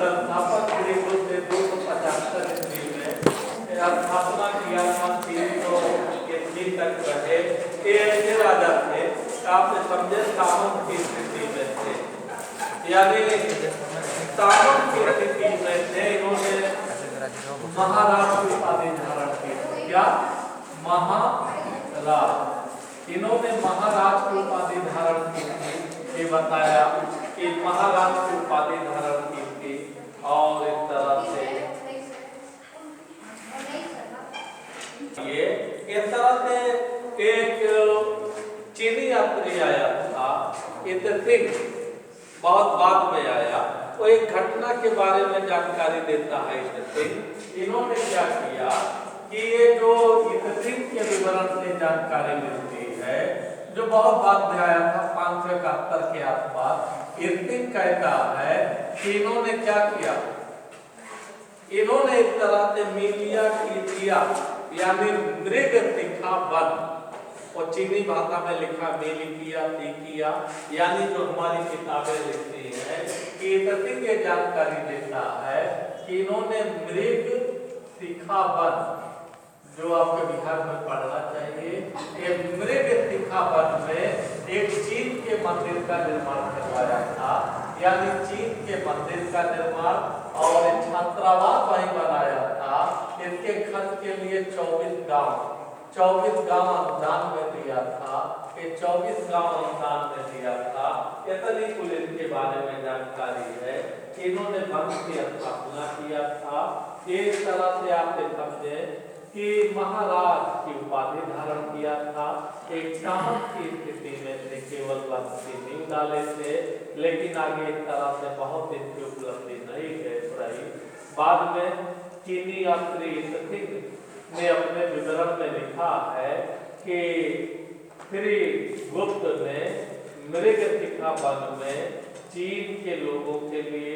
संस्थापक श्री गुरु ने 275 ईस्वी में स्थापना किया था। 300 तक रहे। ये ऐसे राजा थे, आपने समझे, सामंत की स्थिति में थे, यानी सामंत की स्थिति में थे। इन्होंने महाराज की उपाधि धारण की। क्या? महाराज। इन्होंने महाराज की उपाधि धारण की थी। ये बताया कि महाराज की उपाधि धारण की थी। और इस तरह से ये इस तरह से एक चीनी यात्री आया था, बहुत बाद में आया। वो एक घटना के बारे में जानकारी देता है। इन्होंने क्या किया कि ये जो के विवरण से जानकारी मिलती है, जो बहुत बाद में आया था 571 के आसपास, कहता है कि इन्होंने क्या किया, इन्होंने एक तरह से मीलिया की दिया, यानी मृग तीखा वन, और चीनी भाषा में लिखा मेलिकिया तीकिया, यानी जो हमारी किताबें लिखती है कि ये जानकारी देता है कि इन्होंने मृग तीखा वन, जो आपके बिहार में पढ़ना चाहिए, ये मृग तीखा वन में एक चीन के मंदिर का निर्माण करवाया था। यानी चीन के मंदिर का निर्माण और छात्रावास वहीं बनाया था। इसके खर्च के लिए 24 गांव अनुदान में दिया था। ये 24 गांव अनुदान में दिया था। इतनी कुल इनके बारे में जानकारी है। इन्होंने वंश की स्थापना किया था। इस तरह से आप समझे कि महाराज की उपाधि धारण किया था। एक सामंत की स्थिति में से केवल वंश की नींव डाले थे, लेकिन आगे एक तरह से बहुत दिन की उपलब्धि नहीं रही। बाद में चीनी यात्री ने अपने विवरण में लिखा है कि श्री गुप्त ने मृग तीखा वन में चीन के लोगों के लिए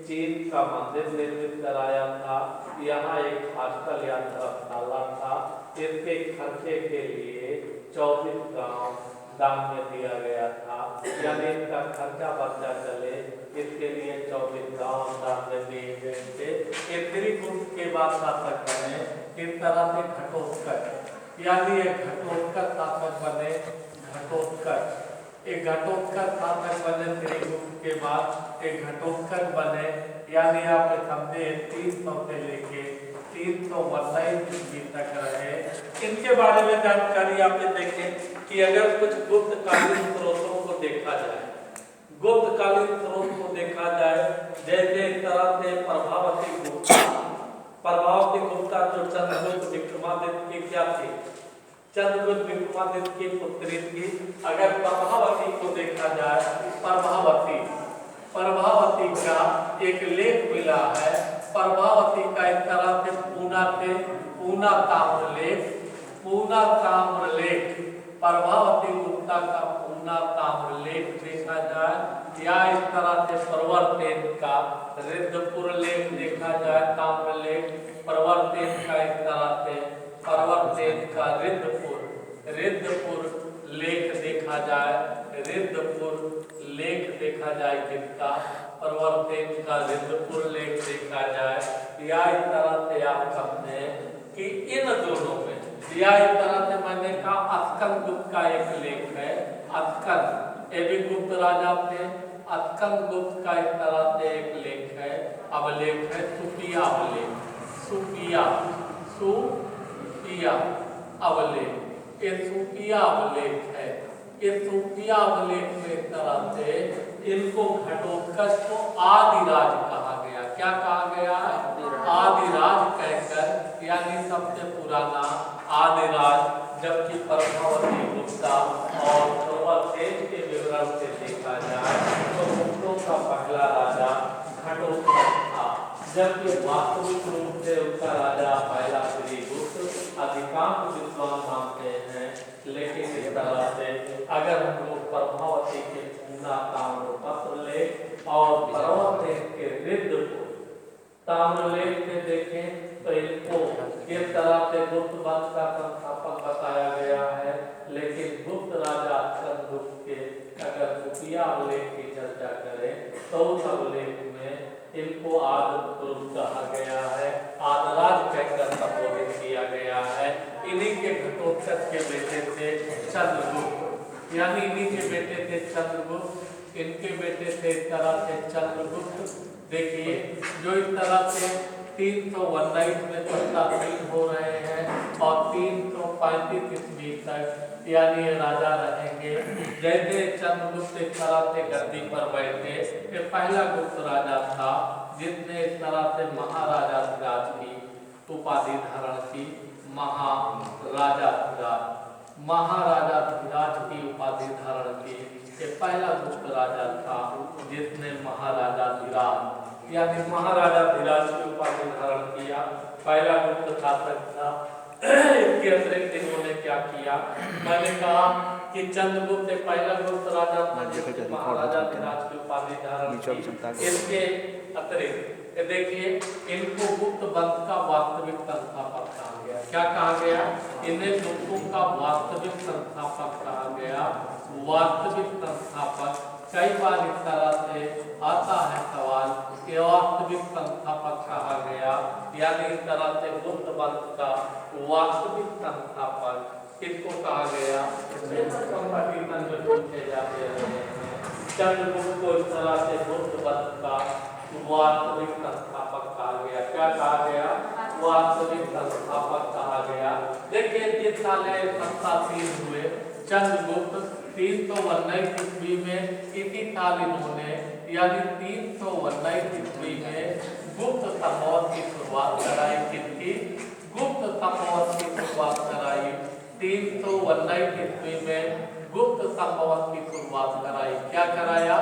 चीन का मंदिर निर्मित कराया था। यहाँ एक हॉस्टल या धर्मशाला था। इसके खर्चे के लिए 24 गांव दान में दिया गया था। यानी इसका खर्चा बर्चा चले, इसके लिए 24 गांव दान में दिए गए थे। श्री गुप्त के बाद शासक बने इस तरह से घटोत्कच, यानी एक घटोत्कच शासक बने। एक घटोत्कच शासक बने श्री गुप्त के बाद, एक घटोत्कच बने। यानी आप समझे 300 से लेके 329 ईस्वी तक रहे। इनके बारे में जानकारी आपने देखें कि अगर कुछ गुप्तकालीन स्रोतों को देखा जाए, जैसे इस तरह से प्रभावती गुप्ता जो चंद्रगुप्त विक्रमादित्य की क्या थी, चंद्रगुप्त विक्रमादित्य की पुत्री थी। अगर प्रभावती को देखा जाए, प्रभावती का एक लेख मिला है। प्रभावती का एक तरह से पूना ताम्रलेख, प्रभावती गुप्ता का पूना ताम्रलेख देखा जाए, या इस तरह से प्रवर्तेन का रिद्धपुर लेख देखा जाए, ताम्रलेख। प्रवर्तेन का एक तरह से प्रवर्तेन का रिद्धपुर लेख देखा जाए, किसका? प्रवर्तेन का रिद्धपुर लेख देखा जाए, या इस तरह से आप समझे कि इन दोनों में, या इस तरह से मैंने कहा अस्कंद गुप्त का एक लेख है। अस्कंद ये भी गुप्त राजा थे। अस्कंद गुप्त का एक तरह से एक लेख है, अवलेख है, सुपिया अवलेख। ये सुपिया अवलेख है। ये सुपिया अवलेख में एक तरह से इनको घटोत्कच को आदिराज कहा गया। क्या कहा गया? आदिराज कहकर, यानी सबसे पुराना आदिराज। जबकि प्रभावती गुप्ता और प्रवर्तेन के विवरण से देखा जाए तो गुप्तों का पहला राजा घटोत्कच था, जबकि वास्तविक रूप से उसका राजा पहला श्री गुप्त अधिकांश विद्वान मानते हैं। लेकिन इस तरह से अगर हम लोग प्रभावती के पूना ताम्रपत्र लेख और प्रवर्तेन के रिद्धपुर ताम्रलेख में देखें तो इनको किस तरह से गुप्त वंश का संस्थापक बताया गया है। लेकिन गुप्त राजा अस्कंद गुप्त के अगर सुपिया अवलेख की चर्चा करें तो उस अवलेख में इनको आदि पुरुष कहा गया है, आदराज कहकर संबोधित किया गया है। इन्हीं के घटोत्कच के बेटे थे चंद्रगुप्त, यानी इन्हीं के बेटे थे चंद्रगुप्त। इनके बेटे थे इस तरह से चंद्रगुप्त। देखिए जो इस तरह से 319 में पत्तासीन हो रहे हैं और 335 ईस्वी तक यानी राजा रहेंगे। जैसे चंद्रगुप्त इस तरह से गद्दी पर बैठे, ये पहला गुप्त राजा था जिसने इस तरह से महाराजाधिराज की उपाधि धारण की। महाराजाधिराज की उपाधि धारण की। ये पहला गुप्त राजा था जिसने महाराजाधिराज यानी महाराजाधिराज की उपाधि धारण किया। पहला गुप्त शासक था। इसके अतिरिक्त इन्होंने क्या किया, मैंने कहा कि चंद्रगुप्त पहला गुप्त राजा था जिसने महाराजाधिराज की उपाधि धारण की। इसके अतिरिक्त देखिए इनको गुप्त वंश का वास्तविक संस्थापक कहा गया। क्या कहा गया? इन्हें गुप्तों का वास्तविक संस्थापक कहा गया। वास्तविक संस्थापक, कई बार इस तरह से आता है सवाल कि वास्तविक संस्थापक कहा गया, यानी इस तरह से गुप्त वंश का वास्तविक संस्थापक किसको कहा गया? कंपटीशन में पूछे जाते हैं। चंद्रगुप्त को इस तरह से गुप्त वंश का वास्तविक संस्थापक कहा गया। क्या कहा गया? वास्तविक संस्थापक कहा गया। देखिए जिस साल पत्तासीन हुए चंद्रगुप्त 319 ईस्वी में, इसी साल इन्होंने यानी 319 ईस्वी में गुप्त संवत की शुरुआत कराई। किसकी? गुप्त संवत की शुरुआत कराई। 319 ईस्वी में गुप्त संवत की शुरुआत कराई। क्या कराया?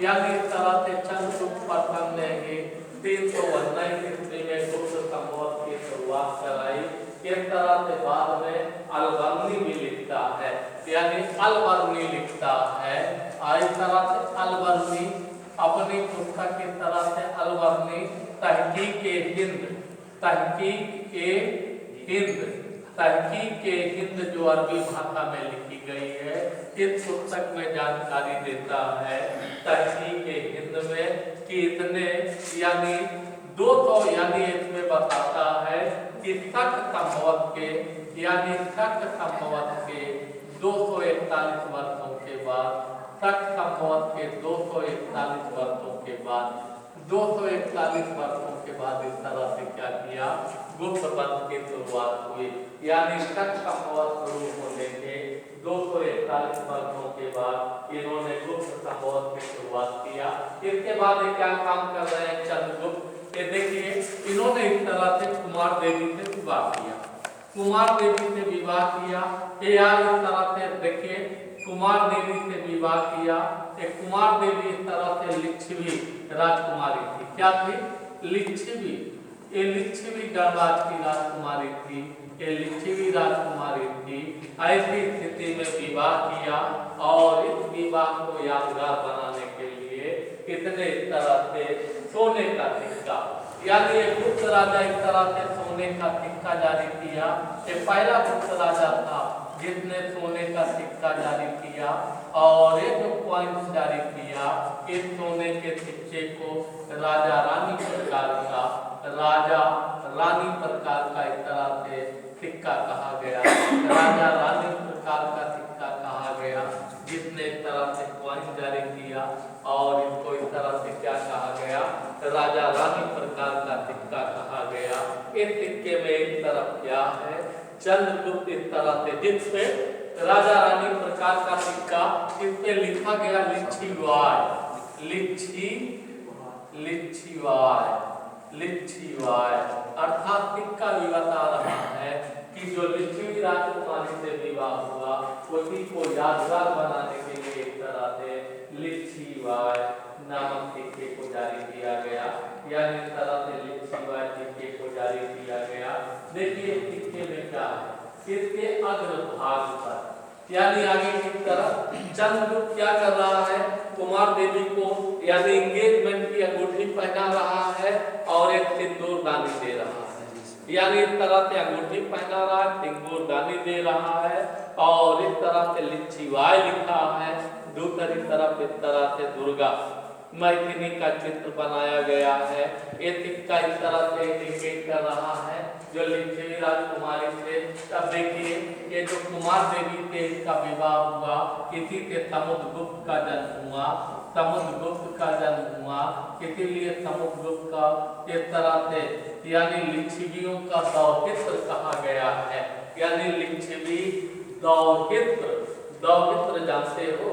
यानी इस तरह से चंद्रगुप्त प्रथम ने ही 319 ईस्वी में गुप्त संवत की शुरुआत कराई। इस तरह से बाद में अलबर्नी भी लिखता है, यानी अलबर्नी लिखता है। इस तरह से अलबर्नी अपनी पुस्तक की तरह से अलबर्नी तहकीक ए हिंद जो अरबी भाषा में लिखी गई है, इस पुस्तक में जानकारी देता है तहकीक ए हिंद में कि इतने यानी 200 यानी इसमें बताता है कि शक संवत के यानी शक संवत के 241 वर्षों के बाद, शक संवत के 241 वर्षों के बाद, 241 वर्षों के बाद इस तरह से क्या किया? गुप्त वंश की शुरुआत हुई। यानी शक संवत शुरू होने के 241 वर्षों के बाद इन्होंने गुप्त संवत की शुरुआत किया। इसके बाद ये क्या काम कर रहे हैं चंद्रगुप्त? ये देखिए इन्होंने इस तरह से कुमार देवी से विवाह किया। कुमार देवी से विवाह किया। ये यार इस तरह से देखिए कुमार देवी से विवाह किया। एक कुमार देवी इस तरह से लिच्छवी राजकुमारी थी। क्या थी? लिच्छवी। ये लिच्छवी गणराज की राजकुमारी थी। ये लिच्छवी राजकुमारी थी। ऐसी स्थिति में विवाह किया और इस विवाह को यादगार बनाने के लिए कितने इस तरह से सोने का सिक्का, यानी एक गुप्त राजा इस तरह से सोने का सिक्का जारी किया। ये पहला गुप्त राजा था जिसने सोने का सिक्का जारी किया और ये जो कॉइन्स जारी किया, इस सोने के सिक्के को राजा रानी प्रकार का इस तरह से सिक्का कहा गया। राजा रानी प्रकार का सिक्का कहा गया जिसने इस तरह से कॉइन जारी किया और इसको इस तरह से क्या कहा गया? राजा रानी प्रकार का सिक्का कहा गया। इस सिक्के में एक तरफ क्या है? चंद्रगुप्त इस तरह से जिसपे राजा रानी प्रकार का सिक्का, इस पे लिखा गया लिच्छीवाय, अर्थात सिक्का भी बता रहा है कि जो लिच्छवी राजकुमारी से विवाह हुआ उसी को यादगार बनाने के लिए इस तरह से लिच्छीवाय नामक सिक्के को जारी किया गया। यानी इस तरह से लिच्छीवाय सिक्के को जारी किया गया। देखिए सिक्के में क्या है? इसके अग्रभाग पर यानी आगे की तरफ चंद्रगुप्त क्या कर रहा है? कुमार देवी को यानी एंगेजमेंट की अंगूठी पहना रहा है और एक सिंदूर दानी दे रहा है। यानी इस तरह से अंगूठी पहना रहा है, सिंदूर दानी दे रहा है और इस तरह से लिच्छीवाय लिखा है। दूसरी तरफ इस तरह से दुर्गा मैथिली का चित्र बनाया गया है। ये सिक्का इस तरह से इंडिकेट कर रहा है जो लिच्छवी राजकुमारी थे। तब देखिए ये जो कुमार देवी थे इसका विवाह हुआ, इसी से समुद्रगुप्त का जन्म हुआ। समुद्रगुप्त का जन्म हुआ इसीलिए समुद्रगुप्त का इस तरह से यानी लिच्छवियों का दौहित्र कहा गया है। यानी लिच्छवी दौहित्र, दौहित्र जानते हो,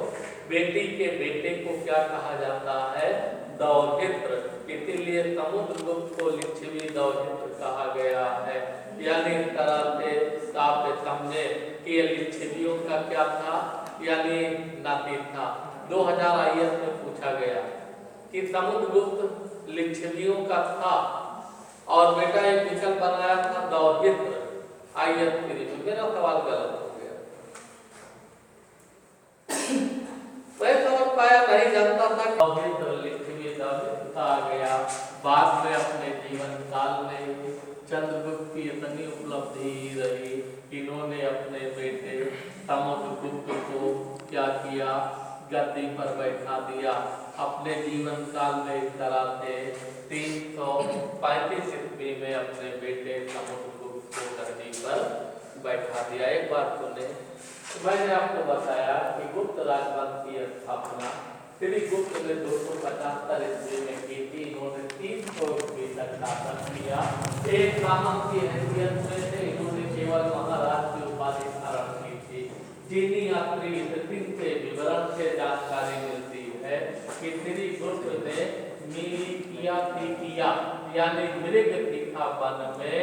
बेटी के बेटे को क्या कहा जाता है? दौहित्र। इसीलिए समुद्रगुप्त को लिच्छवी दौहित्र कहा गया है। यानी इस तरह से आप समझे कि ये लिच्छवियों का क्या था, यानी नाती था। 2000 आईएएस में पूछा गया कि समुद्रगुप्त लिच्छवियों का था और बेटा एक विकल्प बनाया था दौहित्र। आईएएस के लिए मेरा सवाल गलत हो गया। वह समझ पाया नहीं, जानता था दौहित्र लिच्छवी दौहित्र आ गया। बाद में अपने जीवन काल में चंद्रगुप्त की इतनी उपलब्धि रही, इन्होंने अपने बेटे समुद्रगुप्त को क्या किया? गद्दी पर बैठा दिया। अपने जीवन काल में इस तरह से 335 ईस्वी में अपने बेटे समुद्रगुप्त को गद्दी पर बैठा दिया। एक बात सुने, मैंने आपको बताया कि गुप्त राजवंश की स्थापना श्री गुप्त ने 275 ईस्वी में की थी। इन्होंने 300 ईस्वी तक शासन किया। एक शासक की हैसियत में से इन्होंने केवल महाराज की उपाधि धारण की थी। चीनी यात्री से विवरण से जानकारी मिलती है कि श्री गुप्त ने मिलिकिया यानी मृग तीखा वन में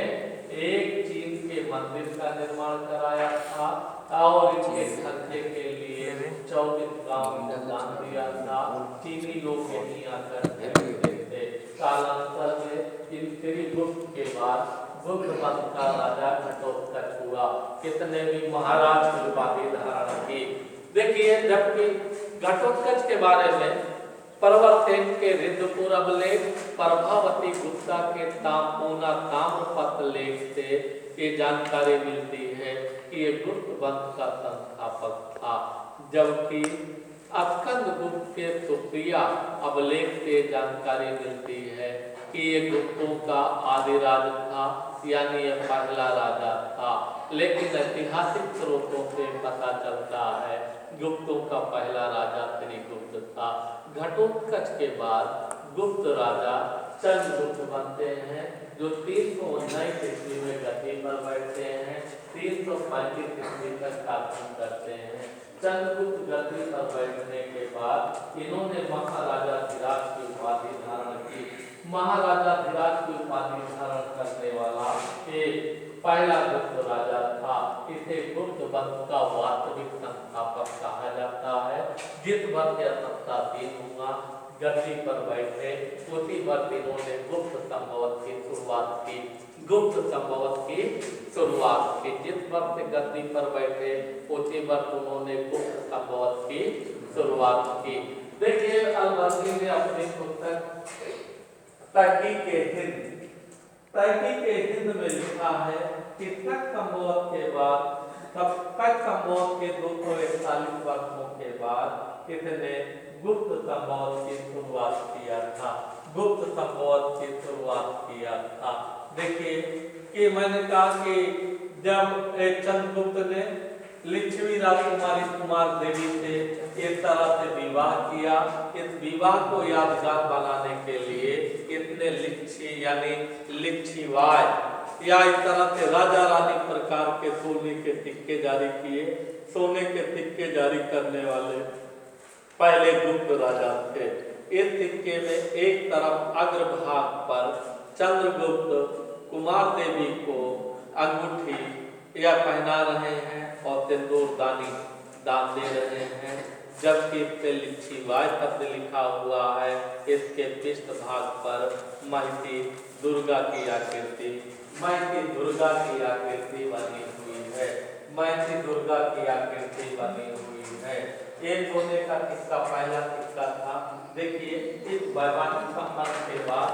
एक चीन के मंदिर का निर्माण कराया था और इसके खर्चे के लिए 24 गांव को दान दिया था। चीनी लोग यहीं आकर रहते थे। कालांतर में इन श्री गुप्त के बाद गुप्त वंश का राजा घटोत्कच हुआ। कितने भी महाराज की उपाधि धारण की। देखिए, जबकि घटोत्कच के बारे में परवरसेन के रिद्धपुर अभिलेख, प्रभावती गुप्ता के पूना ताम्रपत्र लेख से ये जानकारी मिलती है कि ये गुप्त वंश का संस्थापक था। जबकि स्कंदगुप्त के सुप्रिया अभिलेख से जानकारी मिलती है कि ये गुप्तों का आदि राज था, यानी ये पहला राजा था। लेकिन ऐतिहासिक स्रोतों से पता चलता है गुप्तों का पहला राजा श्री गुप्त था। घटोत्कच के बाद गुप्त राजा चंद्रगुप्त बनते हैं, जो 319 ईस्वी में गद्दी पर बैठते हैं, 335 ईस्वी तक शासन करते हैं। चंद्रगुप्त गद्दी पर बैठने के बाद इन्होंने महाराजा धीराज की उपाधि धारण की। महाराजा धीराज की उपाधि धारण करने वाला एक पहला गुप्त राजा था। इसे गुप्त वंश का वास्तविक संस्थापक कहा जाता है। जिस वर्ष यह सत्तासीन हुआ, गद्दी पर बैठे, उसी वर्ष इन्होंने गुप्त संभवत की शुरुआत की। गुप्त संभवत की शुरुआत की। जिस वर्ष गद्दी पर बैठे, उसी वर्ष उन्होंने गुप्त संभवत की शुरुआत की। देखिए, अलवर्दी ने अपनी पुस्तक तहकीक के हिंद में लिखा है कि तक संभवत के बाद, तक संभवत के 241 वर्षों के बाद इसने गुप्त संभवत की शुरुआत किया था। गुप्त संभवत की शुरुआत किया था। देखिए कि मैंने कहा कि जब चंद्रगुप्त ने लिच्छवी राजकुमारी कुमार देवी से इस तरह से विवाह किया, इस विवाह को यादगार बनाने के लिए इतने लिच्छी यानी लिच्छीवाय या इस तरह से राजा रानी प्रकार के सोने के सिक्के जारी किए। सोने के सिक्के जारी करने वाले पहले गुप्त राजा थे। इस सिक्के में एक तरफ अग्रभाग पर चंद्रगुप्त कुमार देवी को अंगूठी या पहना रहे हैं और सिंदूर दान दे रहे हैं, जबकि इस पे लिच्छीवाय शब्द लिखा हुआ है। इसके पृष्ठ भाग पर महती दुर्गा की आकृति बनी हुई है। महती दुर्गा की आकृति बनी हुई है। ये सोने का सिक्का पहला सिक्का था। देखिए, इस वैवाहिक संबंध के बाद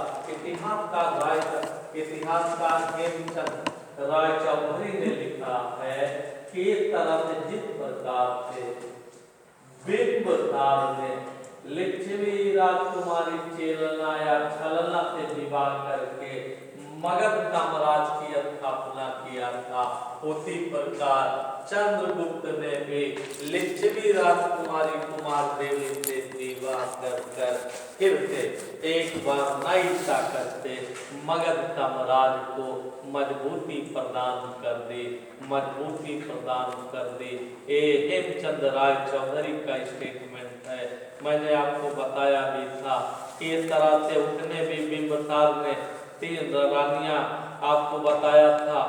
इतिहासकार हेमचंद राय चौधरी ने लिखा है कि इस तरह से जिस प्रकार से बिंबसार ने लिच्छवी राजकुमारी चेलना या छलना से विवाह करके मगध साम्राज्य की स्थापना किया था। उसी प्रकार चंद्रगुप्त ने भी लिच्छवी राजकुमारी कुमार देवी से विवाह कर फिर से एक बार नई ताकत से मगध साम्राज्य को मजबूती प्रदान कर दी। ये हेमचंद राय चौधरी का स्टेटमेंट है। मैंने आपको बताया भी था कि इस तरह से उतने भी बिंबिसार ने 3 रानियां आपको बताया था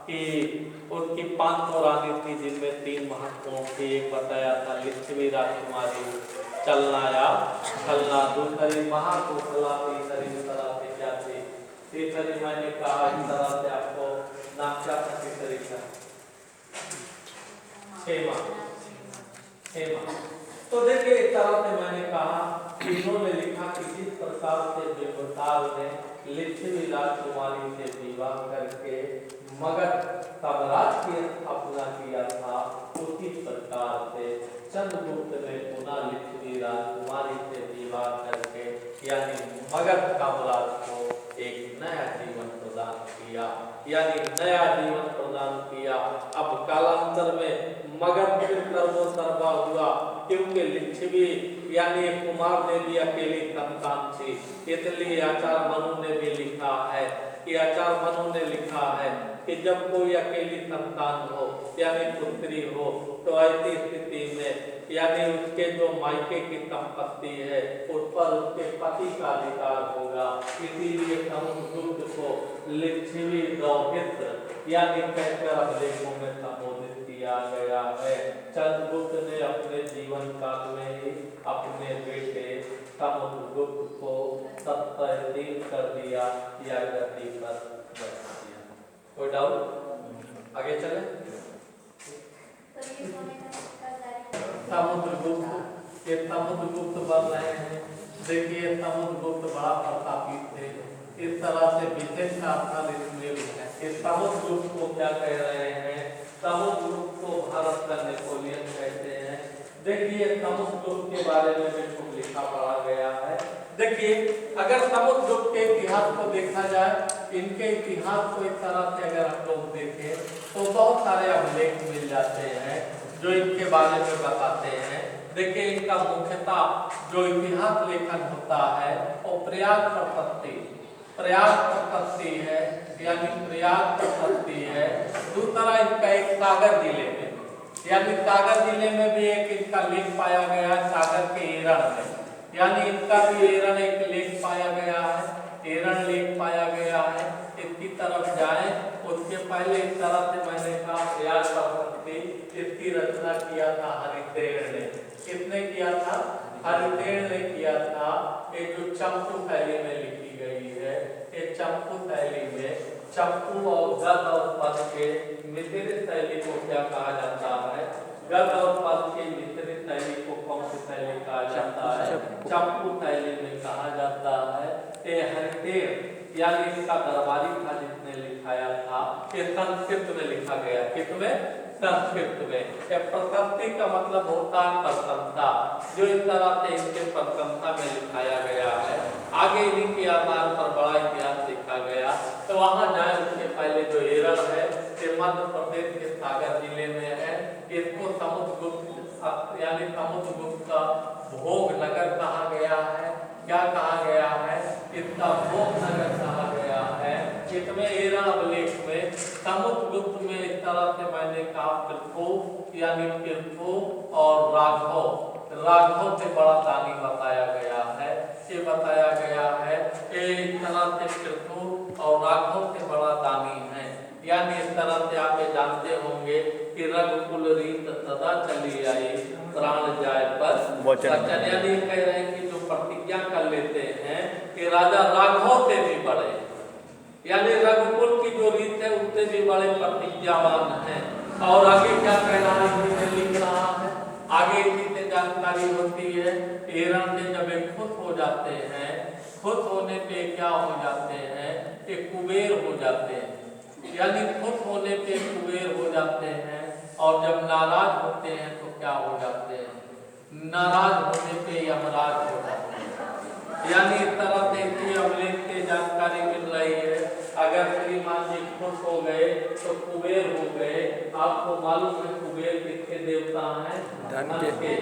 कि उनकी 500 रानी थी, जिनमें 3 महत्वपूर्ण थी। एक बताया था लिच्छवी राजकुमारी चलना, दूसरी महाकुशला, तीसरी तरह से क्या थी, तीसरी मैंने कहा इस तरह से आपको नाम क्या था, तीसरी का हेमा। तो देखिए इस तरह से मैंने कहा इन्होंने लिखा कि जिस प्रकार से बिंबिसार ने लिच्छवी राजकुमारी से विवाह करके मगध साम्राज्य की स्थापना किया था, उसी प्रकार से चंद्रगुप्त ने पुनः लिच्छवी राजकुमारी से विवाह करके यानी मगध साम्राज्य को एक नया जीवन प्रदान किया। अब कालांतर में मगध फिर सर्वसर्वा हुआ, क्योंकि लिच्छवी यानी कुमार देवी अकेली संतान थी। इसलिए आचार्य मनु ने भी लिखा है कि जब कोई अकेली संतान हो यानी पुत्री हो, तो ऐसी स्थिति में यानी उसके जो मायके की संपत्ति है उस पर उसके पति का अधिकार होगा। इसीलिए समुद्रगुप्त को लिच्छवी दौहित्र यानी कहकर अभिलेखों में संबोधित किया गया है। चंद्रगुप्त ने अपने जीवन काल में ही अपने बेटे समुद्रगुप्त को सत्यासीन कर दिया या गद्दी पर बैठा दिया। कोई डाउट? आगे चले। समुद्रगुप्त बन रहे हैं। देखिए समुद्रगुप्त बड़ा प्रतापी थे। इस तरह से विशेष इसमें इस समुद्रगुप्त को क्या कह रहे हैं? समुद्रगुप्त को भारत का नेपोलियन कहते हैं। देखिए समुद्रगुप्त के बारे में भी खूब लिखा पढ़ा गया है। देखिए अगर समुद्रगुप्त के इतिहास को देखा जाए, इनके इतिहास को इस तरह से अगर हम लोग देखें तो बहुत सारे अभिलेख मिल जाते हैं जो इनके बारे में बताते हैं। देखिए इनका मुख्यतः जो इतिहास लेखन होता है वो प्रयाग प्रशस्ति है, यानी प्रयाग प्रशस्ति है। दूसरा इनका एक सागर जिले में, यानी सागर जिले में भी एक इनका लेख पाया गया है, सागर के एरण में, यानी इनका भी एरण एक लेख पाया गया है, एरण लेख पाया गया है। इसकी तरफ जाए उसके पहले इस तरह से मैंने कहा प्रयाग प्रशस्ति, इसकी रचना किया था हरिदेव ने। किसने किया था? हरिदेव ने किया था। ये जो चंपू शैली में लिखी गई है, ये चंपू शैली में चंपू और गद और पद के मिश्रित शैली को क्या कहा जाता है? गद और पद के मिश्रित शैली को कौन सी शैली कहा जाता है? चंपू शैली में कहा जाता है। ये हरिदेव यानी इसका दरबारी था जिसने लिखाया था, ये संस्कृत में लिखा गया। किसमें? संस्कृत में। प्रशस्ति का मतलब होता है प्रशंसा, जो इस तरह से इनके प्रशंसा में लिखाया गया है। आगे इन्हीं के आधार पर बड़ा इतिहास लिखा गया। तो वहां जाए उसके पहले जो एरण है ये मध्य प्रदेश के सागर जिले में है। इसको समुद्रगुप्त यानी समुद्रगुप्त का भोग नगर कहा गया है। क्या कहा गया है? इसका भोग नगर कहा गया है। इसमें एरण अभिलेख में समुद्रगुप्त में इस तरह से मैंने कहा पृथु यानी पृथु और राघव से बड़ा दानी बताया गया है। ये बताया गया है इस तरह से पृथु और राघव से बड़ा दानी है। यानी इस तरह से आप ये जानते होंगे कि रघुकुल रीत सदा चली आई, प्राण जाए पर वचन। यानी कह रहे हैं कि जो प्रतिज्ञा कर लेते हैं कि राजा राघव से भी बड़े, यानी रघुकुल की जो रीत है उससे भी बड़े प्रतिज्ञावान हैं। और आगे क्या कह रहा है? लिख रहा है आगे इसी से जानकारी होती है। एरण से जब एक खुश हो जाते हैं, खुश होने पे क्या हो जाते हैं? एक कुबेर हो जाते हैं, यानी खुश होने पे कुबेर हो जाते हैं। और जब नाराज होते हैं तो क्या हो जाते हैं? नाराज होने पे यमराज होगा। यानी इस तरह से इसी अमलेख की जानकारी मिल रही है। अगर श्रीमान जी खुश हो गए तो कुबेर हो गए। आपको मालूम है कुबेर किसके देवता हैं? धन के।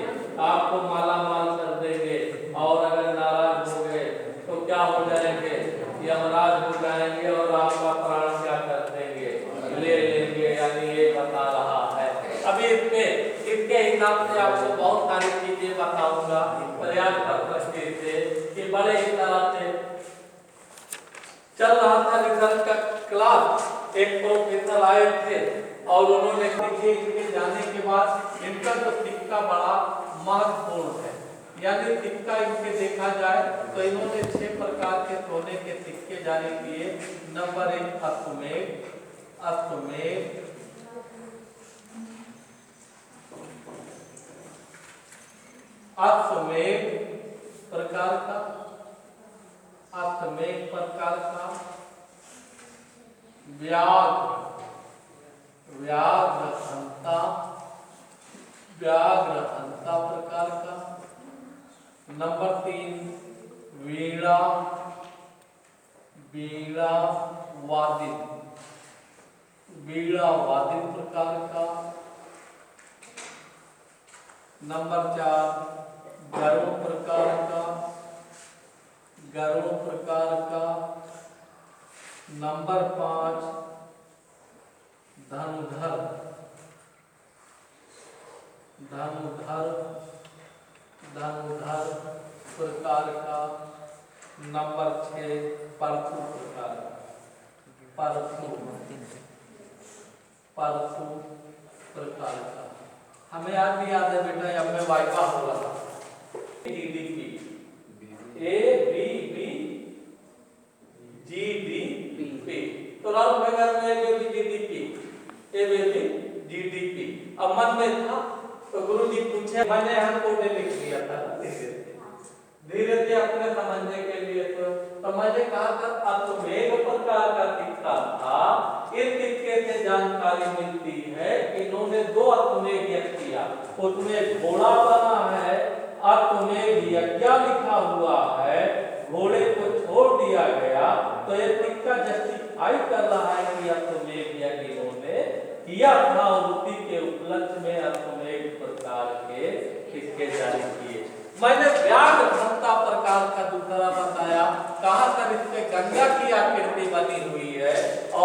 आपको माला माल कर देंगे। और अगर नाराज हो गए तो क्या हो जाएंगे? यमराज हो जाएंगे और आपका प्राण क्या कर देंगे? ले लेंगे। यानी ये बता रहा है। अभी इसके हिसाब से आपको बहुत सारी चीजें बताऊंगा प्रयास कर सकते थे कि बड़े इस तरह से चल रहा था रिसर्च का क्लास। एक प्रोफेसर आए थे और उन्होंने इनके जाने के बाद इनका तो सिक्का बड़ा महत्वपूर्ण है। यानी सिक्का इनके देखा जाए तो इन्होंने 6 प्रकार के सोने के सिक्के जारी किए। नंबर 1 अश्वमेध। अश्वमेध अश्वमेध प्रकार का, अश्वमेध प्रकार का, व्याघ्रहंता प्रकार का। नंबर 3 वीणा वादित प्रकार का। नंबर 4 गरुड़ प्रकार का। नंबर 5 धनुधर प्रकार का। नंबर 6 परशु प्रकार का। परशु प्रकार का। हमें आज भी याद है बेटा, अब मैं वाइवा हो रहा GDP GDP। तो राउंड फिगर में जो भी GDP अब मन में था तो गुरुजी पूछे, मैंने हमको लिख दिया था धीरे धीरे अपने समझने के लिए। तो मैंने कहा था अश्वमेध प्रकार का सिक्का था। इस सिक्के से जानकारी मिलती है कि इन्होंने 2 अश्वमेध यज्ञ किया। उसमें घोड़ा बना है, अश्वमेध यज्ञ लिखा हुआ है, घोड़े को छोड़ दिया गया। तो ये सिक्का जस्टिफाई कर रहा है कि अश्वमेध यज्ञ इन्होंने किया था और उसी के उपलक्ष्य में अश्वमेध प्रकार के सिक्के जारी किए। मैंने व्याघ्रहंता प्रकार का दूसरा बताया। कहां तक इसमें गंगा की आकृति बनी हुई है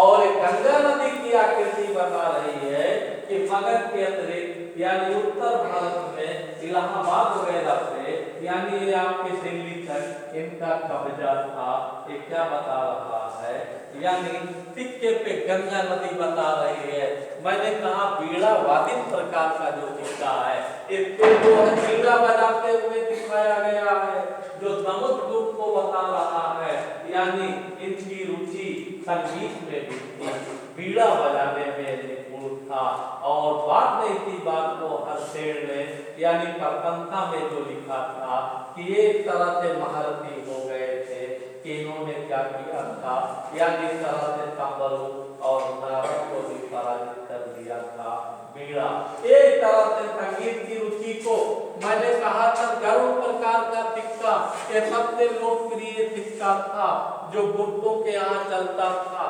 और गंगा नदी की आकृति बता रही है कि मगध के अतिरिक्त यानी उत्तर भारत में इलाहाबाद वगैरह से यानी ये आपके दिल्ली तक इनका कब्जा था। ये क्या बता रहा है? यानी सिक्के पे गंगा नदी बता रही है। मैंने कहा वीणा वादित प्रकार का जो सिक्का है इसको जो है वीणा बजाते हुए दिखाया गया है, जो समुद्र रूप को बता रहा है। यानी इनकी रुचि संगीत में भी थी, वीणा बजाने में निपुण था। और बाद में इसी बात को हर्षेण ने यानी प्रशंसा में जो लिखा था कि ये इस तरह से महारथी हो गए थे कि इन्होंने क्या किया था, यानी इस तरह से संबल और नारद को भी पराजित कर दिया था। वीणा एक तरह से संगीत की रुचि को मैंने कहा था गरुड़ प्रकार का सिक्का ये सबसे लोकप्रिय सिक्का था जो गुप्तों के यहाँ चलता था।